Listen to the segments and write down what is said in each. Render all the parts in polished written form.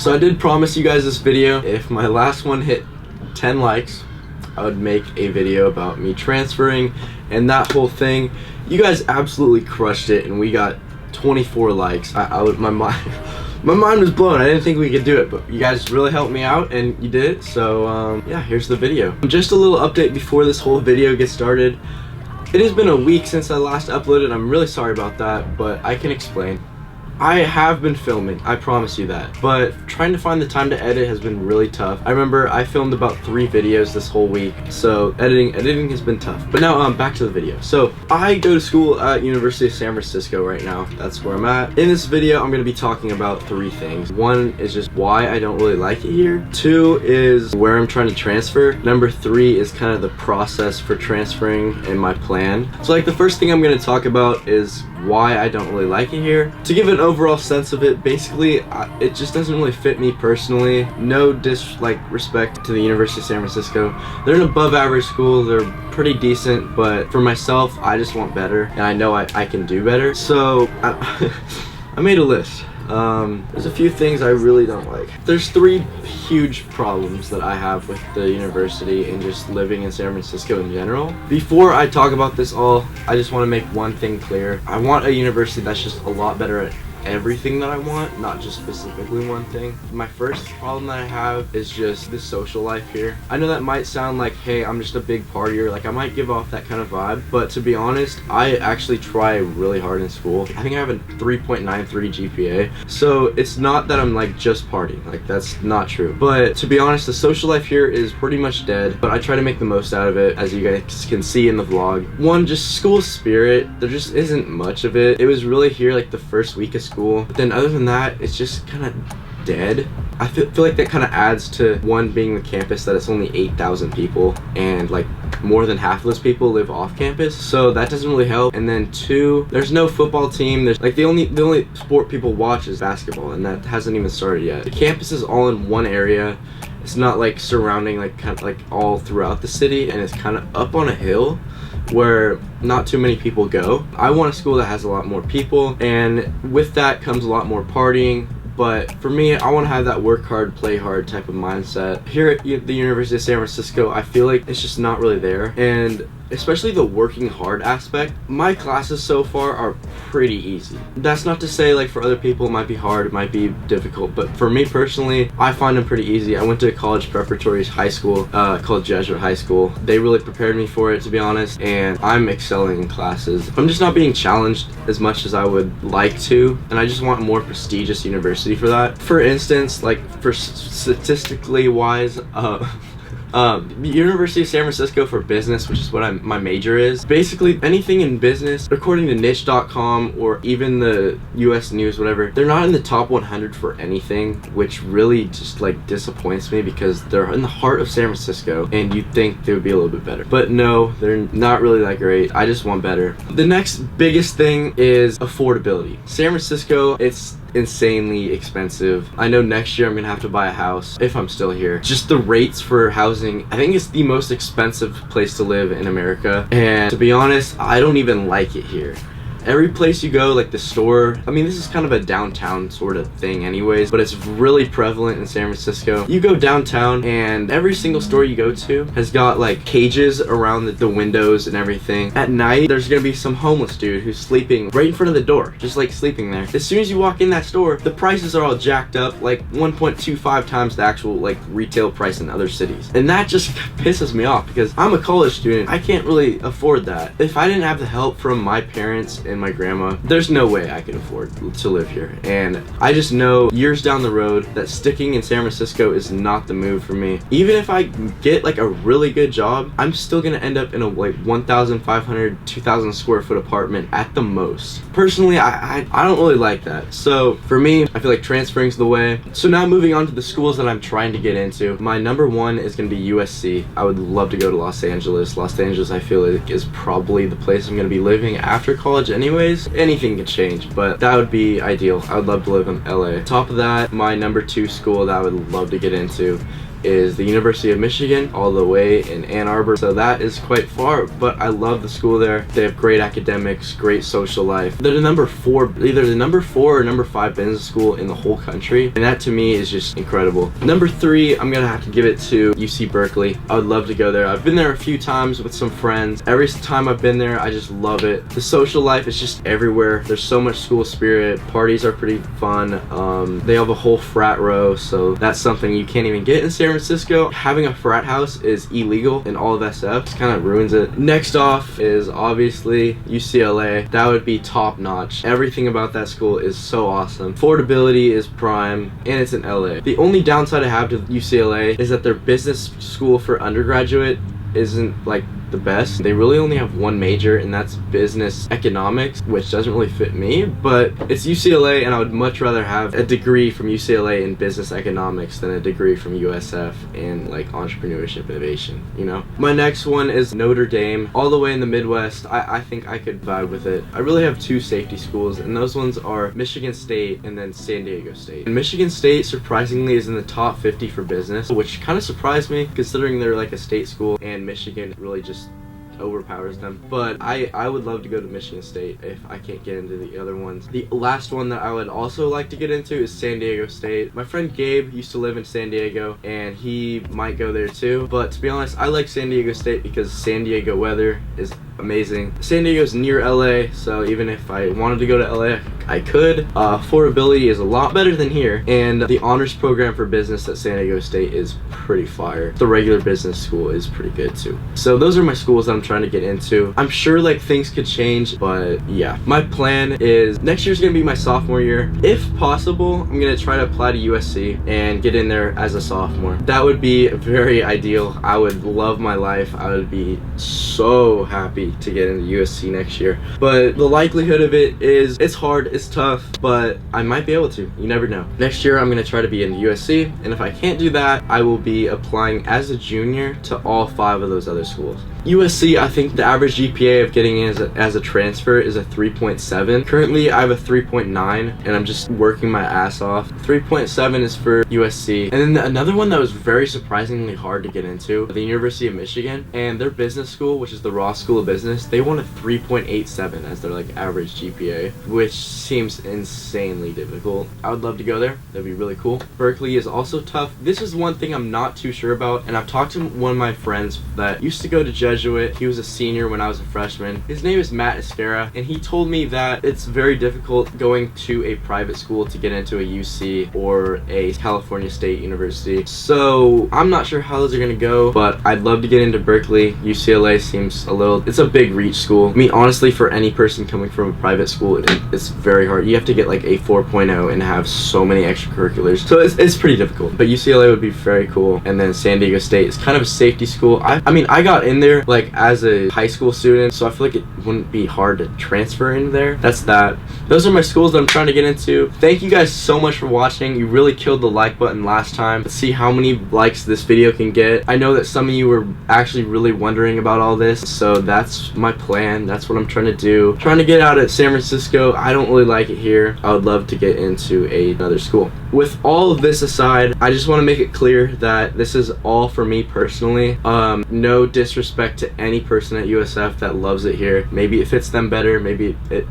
So I did promise you guys this video. If my last one hit 10 likes, I would make a video about me transferring and that whole thing. You guys absolutely crushed it, and we got 24 likes. My mind was blown. I didn't think we could do it, but you guys really helped me out, and you did it. So yeah, here's the video. Just a little update before this whole video gets started. It has been a week since I last uploaded. I'm really sorry about that, but I can explain. I have been filming, I promise you that, but trying to find the time to edit has been really tough. I remember I filmed about 3 videos this whole week, so editing has been tough. But now back to the video. So I go to school at University of San Francisco right now. That's where I'm at. In this video, I'm going to be talking about 3 things. 1 is just why I don't really like it here. 2 is where I'm trying to transfer. Number 3 is kind of the process for transferring and my plan. So like the first thing I'm going to talk about is why I don't really like it here. To give an overall sense of it, basically it just doesn't really fit me personally. No disrespect to the University of San Francisco. They're an above average school. They're pretty decent, but for myself, I just want better, and I know I can do better. So I made a list. There's a few things I really don't like. There's 3 huge problems that I have with the university and just living in San Francisco in general. Before I talk about this all, I just want to make one thing clear. I want a university that's just a lot better at everything that I want, not just specifically one thing. My first problem that I have is just the social life here. I know that might sound like, hey, I'm just a big partier, like I might give off that kind of vibe, but to be honest, I actually try really hard in school. I think I have a 3.93 GPA, so it's not that I'm like just partying, like that's not true. But to be honest, the social life here is pretty much dead, but I try to make the most out of it, as you guys can see in the vlog. 1, just school spirit. There just isn't much of it. It was really here like the first week of school, but then other than that, it's just kind of dead. I feel like that kind of adds to 1, being the campus, that it's only 8,000 people, and like more than half of those people live off campus, so that doesn't really help. And then 2, there's no football team. There's like the only sport people watch is basketball, and that hasn't even started yet. The campus is all in one area. It's not like surrounding like kind of like all throughout the city, and it's kind of up on a hill where not too many people go. I want a school that has a lot more people, and with that comes a lot more partying. But for me, I want to have that work hard, play hard type of mindset. Here at the University of San Francisco, I feel like it's just not really there. And especially the working hard aspect, my classes so far are pretty easy. That's not to say like for other people it might be hard, it might be difficult, but for me personally, I find them pretty easy. I went to a college preparatory high school called Jesuit High School. They really prepared me for it, to be honest, and I'm excelling in classes. I'm just not being challenged as much as I would like to, and I just want a more prestigious university for that. For instance, like for statistically wise, University of San Francisco for business, which is what my major is. Basically anything in business, according to niche.com or even the US News, whatever, they're not in the top 100 for anything, which really just like disappoints me, because they're in the heart of San Francisco and you'd think they would be a little bit better. But no, they're not really that great. I just want better. The next biggest thing is affordability. San Francisco, it's insanely expensive. I know next year I'm gonna have to buy a house if I'm still here. Just the rates for housing, I think it's the most expensive place to live in America, and to be honest, I don't even like it here. Every place you go, like the store, I mean, this is kind of a downtown sort of thing anyways, but it's really prevalent in San Francisco. You go downtown and every single store you go to has got like cages around the windows and everything. At night, there's gonna be some homeless dude who's sleeping right in front of the door, just like sleeping there. As soon as you walk in that store, the prices are all jacked up, like 1.25 times the actual like retail price in other cities. And that just pisses me off, because I'm a college student. I can't really afford that. If I didn't have the help from my parents and my grandma, there's no way I could afford to live here. And I just know years down the road that sticking in San Francisco is not the move for me. Even if I get like a really good job, I'm still gonna end up in a like 1,500, 2,000 square foot apartment at the most. Personally, I don't really like that. So for me, I feel like transferring is the way. So now moving on to the schools that I'm trying to get into. My number 1 is gonna be USC. I would love to go to Los Angeles. Los Angeles, I feel like, is probably the place I'm gonna be living after college anyways. Anything can change, but that would be ideal. I would love to live in LA. Top of that, my number 2 school that I would love to get into is the University of Michigan, all the way in Ann Arbor. So that is quite far, but I love the school there. They have great academics, great social life. They're either the number 4 or number 5 business school in the whole country, and that to me is just incredible. Number 3, I'm gonna have to give it to UC Berkeley. I would love to go there. I've been there a few times with some friends. Every time I've been there, I just love it. The social life is just everywhere. There's so much school spirit. Parties are pretty fun. They have a whole frat row, so that's something you can't even get in San Francisco. Having a frat house is illegal in all of SF. It kind of ruins it. Next off is obviously UCLA. That would be top notch. Everything about that school is so awesome. Affordability is prime, and it's in LA. The only downside I have to UCLA is that their business school for undergraduate isn't like the best. They really only have one major, and that's business economics, which doesn't really fit me, but it's UCLA, and I would much rather have a degree from UCLA in business economics than a degree from USF in like entrepreneurship innovation, you know? My next one is Notre Dame, all the way in the Midwest. I think I could vibe with it. I really have 2 safety schools, and those ones are Michigan State and then San Diego State. And Michigan State surprisingly is in the top 50 for business, which kind of surprised me considering they're like a state school and Michigan really just overpowers them. But I would love to go to Michigan State if I can't get into the other ones. The last one that I would also like to get into is San Diego State. My friend Gabe used to live in San Diego, and he might go there too, but to be honest, I like San Diego State because San Diego weather is amazing. San Diego's near LA, so even if I wanted to go to LA, I could. Affordability is a lot better than here, and the honors program for business at San Diego State is pretty fire. The regular business school is pretty good too. So those are my schools that I'm trying to get into. I'm sure like things could change, but yeah. My plan is next year's gonna be my sophomore year. If possible, I'm gonna try to apply to USC and get in there as a sophomore. That would be very ideal. I would love my life. I would be so happy to get into USC next year. But the likelihood of it is, it's hard, it's tough, but I might be able to. You never know. Next year, I'm gonna try to be in USC, and if I can't do that, I will be applying as a junior to all 5 of those other schools. USC, I think the average GPA of getting in as a transfer is a 3.7. Currently, I have a 3.9, and I'm just working my ass off. 3.7 is for USC. And then another one that was very surprisingly hard to get into, the University of Michigan, and their business school, which is the Ross School of Business, they want a 3.87 as their like average GPA, which seems insanely difficult. I would love to go there. That'd be really cool. Berkeley is also tough. This is one thing I'm not too sure about, and I've talked to one of my friends that used to go to Jesuit. He was a senior when I was a freshman. His name is Matt Escara, and he told me that it's very difficult going to a private school to get into a UC or a California State University. So I'm not sure how those are gonna go, but I'd love to get into Berkeley. UCLA seems it's a big reach school. I mean, honestly, for any person coming from a private school, it's very hard. You have to get like a 4.0 and have so many extracurriculars. So it's pretty difficult, but UCLA would be very cool. And then San Diego State is kind of a safety school. I mean, I got in there like as a high school student, so I feel like it wouldn't be hard to transfer in there. That's that. Those are my schools that I'm trying to get into. Thank you guys so much for watching. You really killed the like button last time. Let's see how many likes this video can get. I know that some of you were actually really wondering about all this, so that's my plan. That's what I'm trying to do. Trying to get out at San Francisco. I don't really like it here. I would love to get into another school. With all of this aside, I just want to make it clear that this is all for me personally. No disrespect to any person at USF that loves it here. Maybe it fits them better, maybe it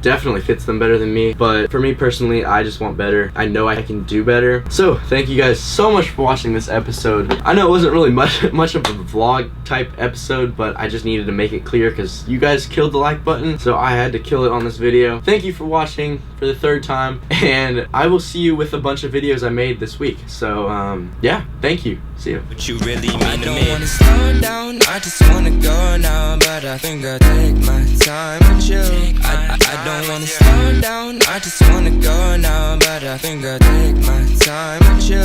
definitely fits them better than me, but for me personally, I just want better. I know I can do better. So thank you guys so much for watching this episode. I know it wasn't really much of a vlog type episode, but I just needed to make it clear because you guys killed the like button, so I had to kill it on this video. Thank you for watching for the 3rd time, and I will see you with a bunch of videos I made this week. So yeah, thank you. See you. What you really mean I don't wanna slow down, I just wanna go now, but I think I'll take my time with you. I don't wanna slow down, I just wanna go now, but I think I'll take my time with you.